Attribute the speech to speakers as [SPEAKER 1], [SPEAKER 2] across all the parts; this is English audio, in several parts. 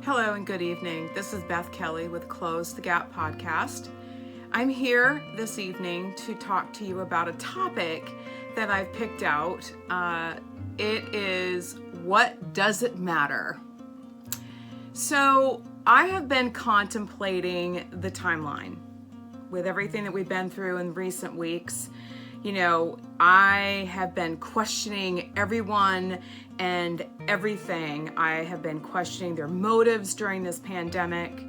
[SPEAKER 1] Hello and good evening. This is Beth Kelly with Closethegap.podcast. I'm here this evening to talk to you about a topic that I've picked out. It is, what does it matter? So I have been contemplating the timeline with everything that we've been through in recent weeks. You know, I have been questioning everyone and everything. I have been questioning their motives during this pandemic.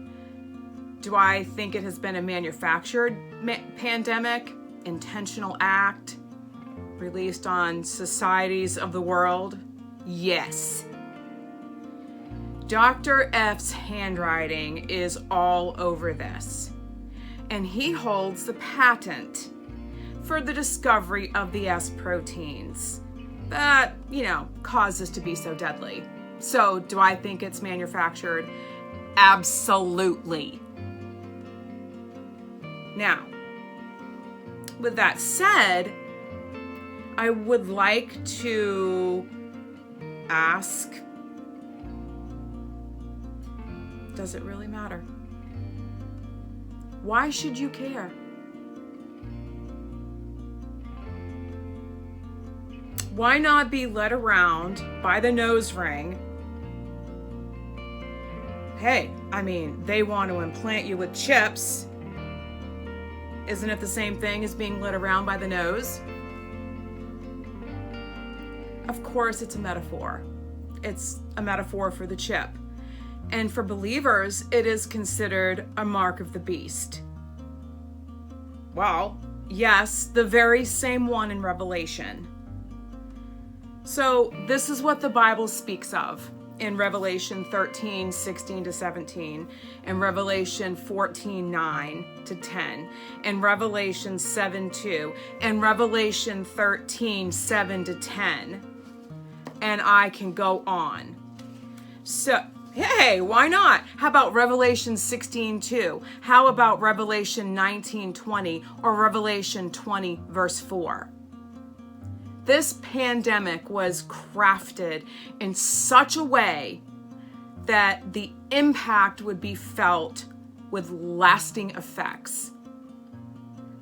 [SPEAKER 1] Do I think it has been a manufactured pandemic, intentional act, released on societies of the world? Yes. Dr. F's handwriting is all over this, and he holds the patent for the discovery of the S proteins that, cause us to be so deadly. So, do I think it's manufactured? Absolutely. Now, with that said, I would like to ask, does it really matter? Why should you care? Why not be led around by the nose ring? Hey, they want to implant you with chips. Isn't it the same thing as being led around by the nose? Of course, it's a metaphor. It's a metaphor for the chip. And for believers, it is considered a mark of the beast. Well, yes, the very same one in Revelation. So this is what the Bible speaks of in Revelation 13, 16 to 17, in Revelation 14, 9 to 10, in Revelation 7, 2, in Revelation 13, 7 to 10, and I can go on. So, hey, why not? How about Revelation 16, 2? How about Revelation 19, 20, or Revelation 20, verse 4? This pandemic was crafted in such a way that the impact would be felt with lasting effects.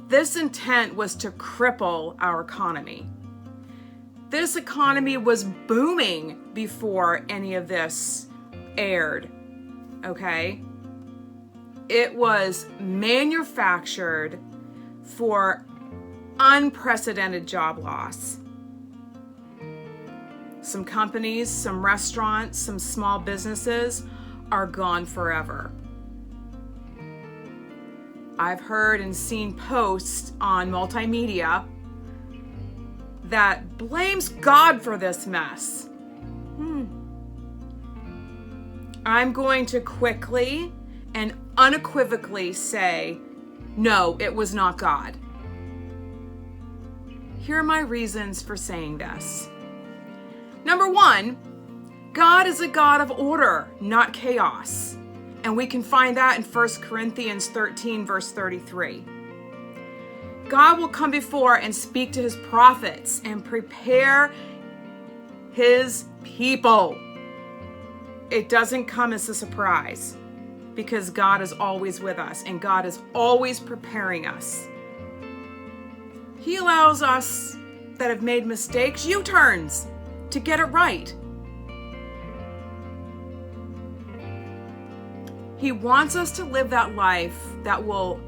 [SPEAKER 1] This intent was to cripple our economy. This economy was booming before any of this aired, okay? It was manufactured for unprecedented job loss. Some companies, some restaurants, some small businesses are gone forever. I've heard and seen posts on multimedia that blames God for this mess. I'm going to quickly and unequivocally say, no, it was not God. Here are my reasons for saying this. Number one, God is a God of order, not chaos. And we can find that in 1 Corinthians 13, verse 33. God will come before and speak to his prophets and prepare his people. It doesn't come as a surprise because God is always with us and God is always preparing us. He allows us that have made mistakes, U-turns, to get it right. He wants us to live that life that will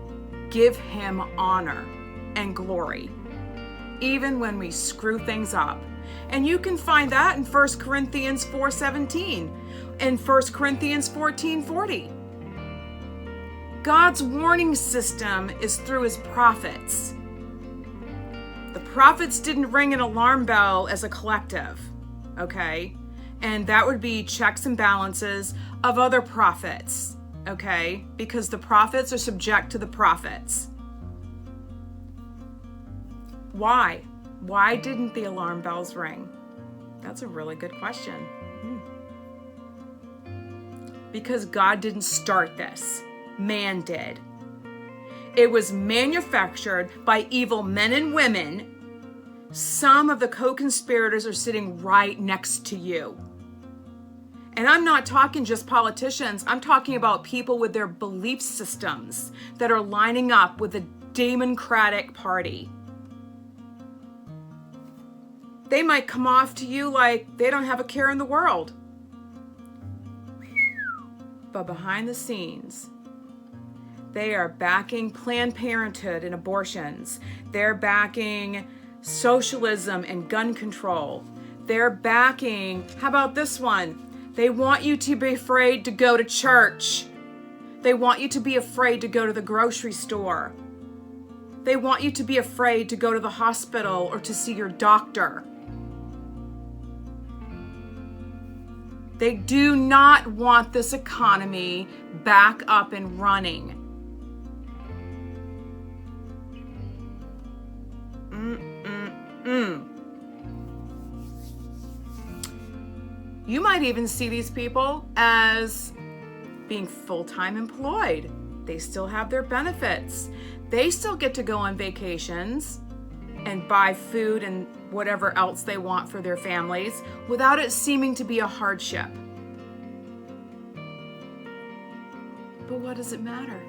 [SPEAKER 1] give him honor and glory, even when we screw things up. And you can find that in 1 Corinthians 4:17 and 1 Corinthians 14:40. God's warning system is through his prophets. The prophets didn't ring an alarm bell as a collective, okay? And that would be checks and balances of other prophets, okay? Because the prophets are subject to the prophets. Why? Why didn't the alarm bells ring? That's a really good question. Because God didn't start this. Man did. It was manufactured by evil men and women. Some of the co-conspirators are sitting right next to you. And I'm not talking just politicians. I'm talking about people with their belief systems that are lining up with the Democratic Party. They might come off to you like they don't have a care in the world. But behind the scenes, they are backing Planned Parenthood and abortions. They're backing socialism and gun control. They're backing, how about this one? They want you to be afraid to go to church. They want you to be afraid to go to the grocery store. They want you to be afraid to go to the hospital or to see your doctor. They do not want this economy back up and running. You might even see these people as being full-time employed. They still have their benefits. They still get to go on vacations and buy food and whatever else they want for their families without it seeming to be a hardship. But what does it matter?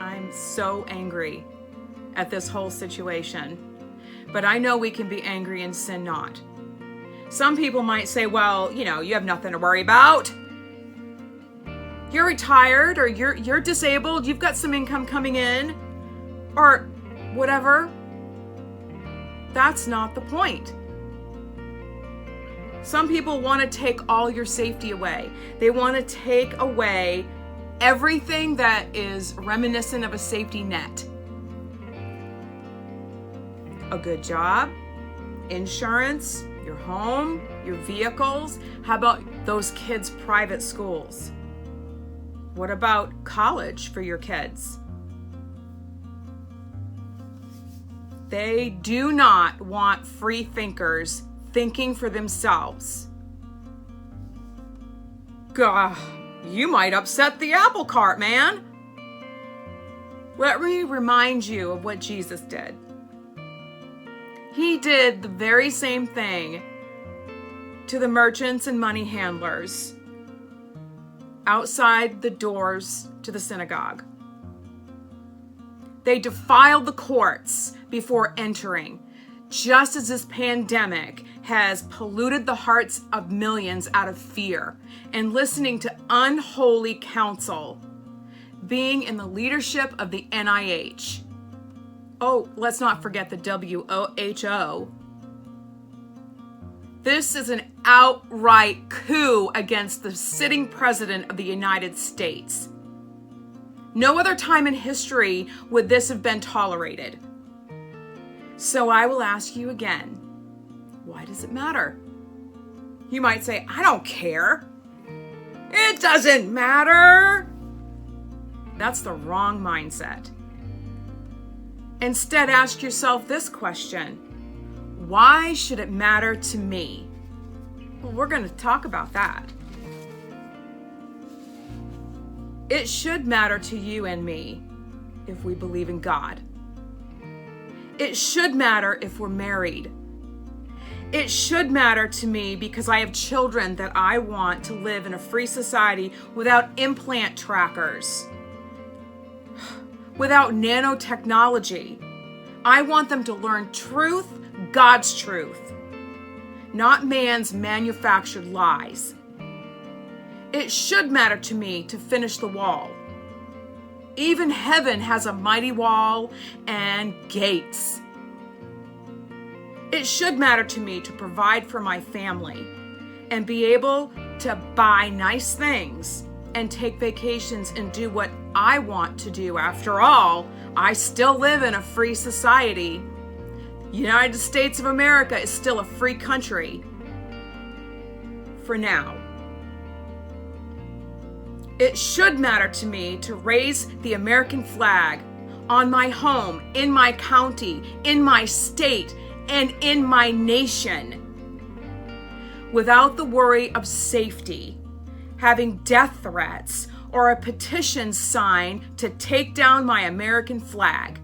[SPEAKER 1] I'm so angry at this whole situation. But I know we can be angry and sin not. Some people might say, well, you have nothing to worry about. You're retired, or you're disabled, you've got some income coming in, or whatever. That's not the point. Some people want to take all your safety away. They want to take away everything that is reminiscent of a safety net. A good job, insurance, your home, your vehicles. How about those kids' private schools? What about college for your kids? They do not want free thinkers thinking for themselves. Gah, you might upset the apple cart, man. Let me remind you of what Jesus did. He did the very same thing to the merchants and money handlers outside the doors to the synagogue. They defiled the courts before entering, just as this pandemic has polluted the hearts of millions out of fear and listening to unholy counsel, being in the leadership of the NIH. Oh, let's not forget the WHO. This is an outright coup against the sitting president of the United States. No other time in history would this have been tolerated. So I will ask you again, why does it matter? You might say, I don't care. It doesn't matter. That's the wrong mindset. Instead, ask yourself this question: why should it matter to me? Well, we're going to talk about that. It should matter to you and me if we believe in God. It should matter if we're married. It should matter to me because I have children that I want to live in a free society without implant trackers, without nanotechnology. I want them to learn truth, God's truth, not man's manufactured lies. It should matter to me to finish the wall. Even heaven has a mighty wall and gates. It should matter to me to provide for my family and be able to buy nice things and take vacations and do what I want to do. After all, I still live in a free society. The United States of America is still a free country. For now. It should matter to me to raise the American flag on my home, in my county, in my state, and in my nation, without the worry of safety, having death threats, or a petition signed to take down my American flag.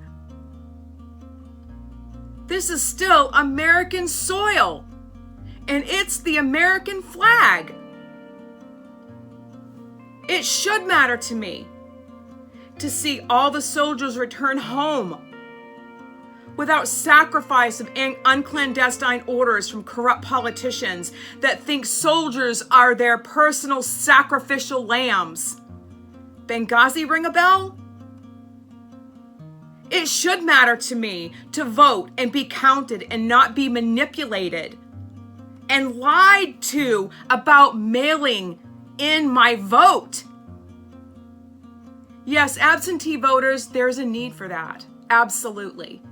[SPEAKER 1] This is still American soil, and it's the American flag. It should matter to me to see all the soldiers return home without sacrifice of unclandestine orders from corrupt politicians that think soldiers are their personal sacrificial lambs. Benghazi ring a bell? It should matter to me to vote and be counted and not be manipulated and lied to about mailing in my vote. Yes, absentee voters, there's a need for that. Absolutely.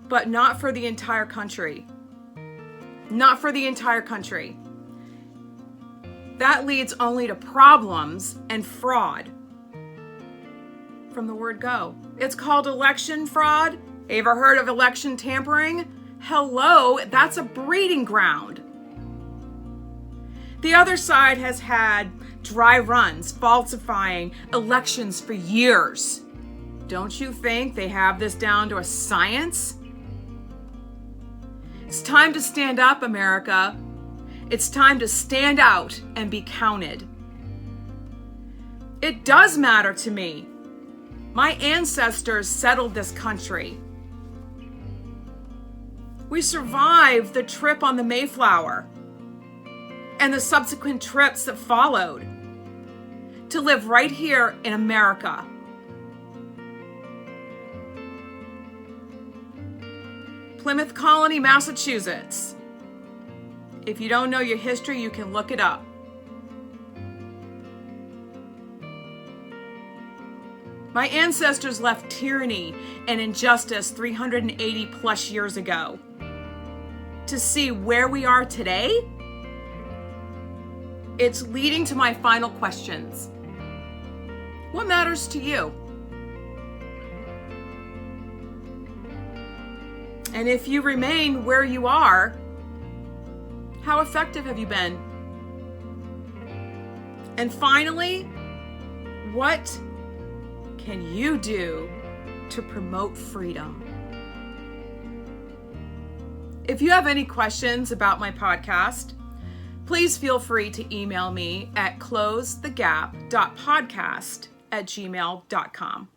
[SPEAKER 1] But not for the entire country. Not for the entire country. That leads only to problems and fraud. From the word go. It's called election fraud. Ever heard of election tampering? Hello, that's a breeding ground. The other side has had dry runs, falsifying elections for years. Don't you think they have this down to a science? It's time to stand up, America. It's time to stand out and be counted. It does matter to me. My ancestors settled this country. We survived the trip on the Mayflower and the subsequent trips that followed to live right here in America. Plymouth Colony, Massachusetts. If you don't know your history, you can look it up. My ancestors left tyranny and injustice 380 plus years ago. To see where we are today, it's leading to my final questions. What matters to you? And if you remain where you are, how effective have you been? And finally, what can you do to promote freedom? If you have any questions about my podcast, please feel free to email me at closethegap.podcast@gmail.com.